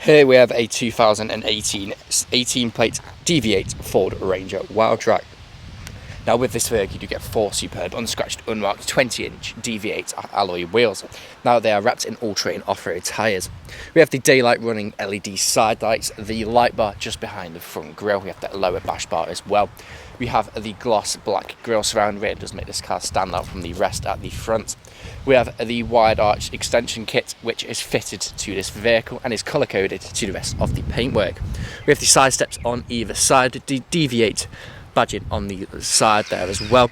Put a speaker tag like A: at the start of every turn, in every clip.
A: Here we have a 2018 18-plate DV8 Ford Ranger WILDTRAK. Now with this vehicle you do get 4 superb unscratched unmarked 20-inch DV8 alloy wheels. Now they are wrapped in all-terrain off-road tyres. We have the daylight running LED side lights, the light bar just behind the front grille. We have that lower bash bar as well. We have the gloss black grille surround rear, does make this car stand out from the rest at the front. We have the wide arch extension kit which is fitted to this vehicle and is colour coded to the rest of the paintwork. We have the side steps on either side, the DV8 badging on the side there as well.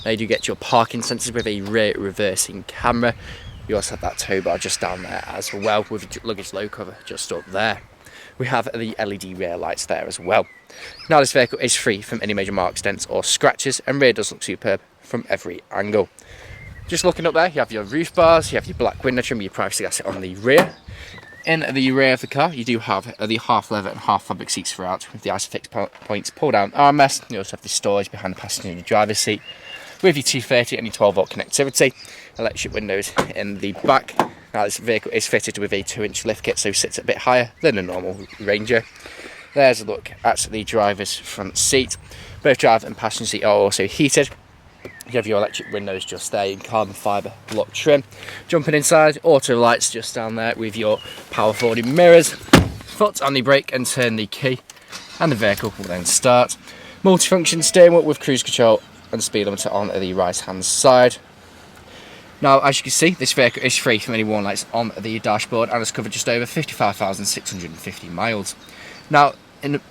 A: Now you do get your parking sensors with a rear reversing camera. You also have that tow bar just down there as well with luggage low cover just up there. We have the LED rear lights there as well. Now this vehicle is free from any major marks, dents or scratches, and rear does look superb from every angle. Just looking up there, you have your roof bars, you have your black window trim, your privacy glass on the rear. In the rear of the car, you do have the half leather and half fabric seats throughout with the ISOFIX points pull down armrest. You also have the storage behind the passenger and the driver's seat with your 230 and your 12-volt connectivity. Electric windows in the back. Now this vehicle is fitted with a 2-inch lift kit, so sits a bit higher than a normal Ranger. There's a look at the driver's front seat. Both driver and passenger seat are also heated. You have your electric windows just there in carbon fibre block trim. Jumping inside, auto lights just down there with your power folding mirrors. Foot on the brake and turn the key and the vehicle will then start. Multifunction steering wheel with cruise control and speed limiter on the right hand side. Now as you can see, this vehicle is free from any warning lights on the dashboard and has covered just over 55,650 miles. Now in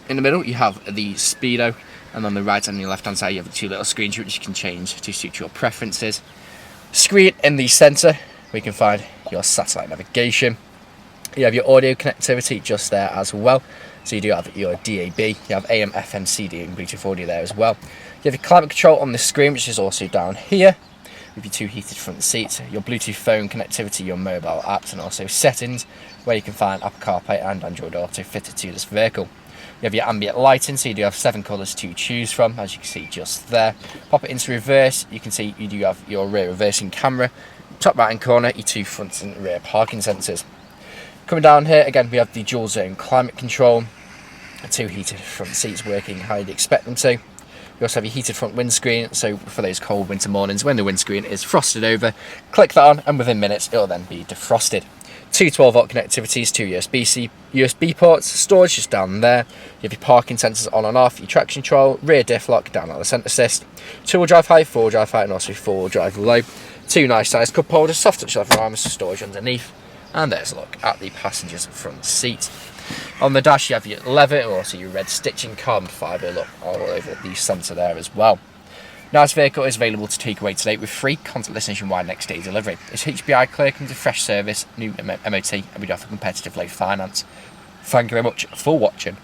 A: the middle you have the speedo, and on the right and the left hand side you have the 2 little screens which you can change to suit your preferences. Screen in the centre where you can find your satellite navigation. You have your audio connectivity just there as well. So you do have your DAB, you have AM, FM, CD and Bluetooth audio there as well. You have your climate control on the screen which is also down here with your 2 heated front seats, your Bluetooth phone connectivity, your mobile apps and also settings where you can find Apple CarPlay and Android Auto fitted to this vehicle. You have your ambient lighting, so you do have 7 colours to choose from, as you can see just there. Pop it into reverse, you can see you do have your rear reversing camera. Top right hand corner, your 2 front and rear parking sensors. Coming down here, again we have the dual zone climate control, 2 heated front seats working how you'd expect them to. You also have your heated front windscreen, so for those cold winter mornings when the windscreen is frosted over, click that on and within minutes it will then be defrosted. 2 12-volt connectivities, 2 USB ports, storage just down there. You have your parking sensors on and off, your traction control, rear diff lock, down on the centre assist, 2-wheel drive high, 4-wheel drive high and also 4-wheel drive low. 2 nice sized cup holders, soft touch leather armrest for storage underneath. And there's a look at the passenger's front seat. On the dash you have your leather and also your red stitching carbon fibre look all over the centre there as well. Now this vehicle is available to take away today with free contactless nationwide next day delivery. It's HPI clear, comes with fresh service, new MOT and we do offer competitive low finance. Thank you very much for watching.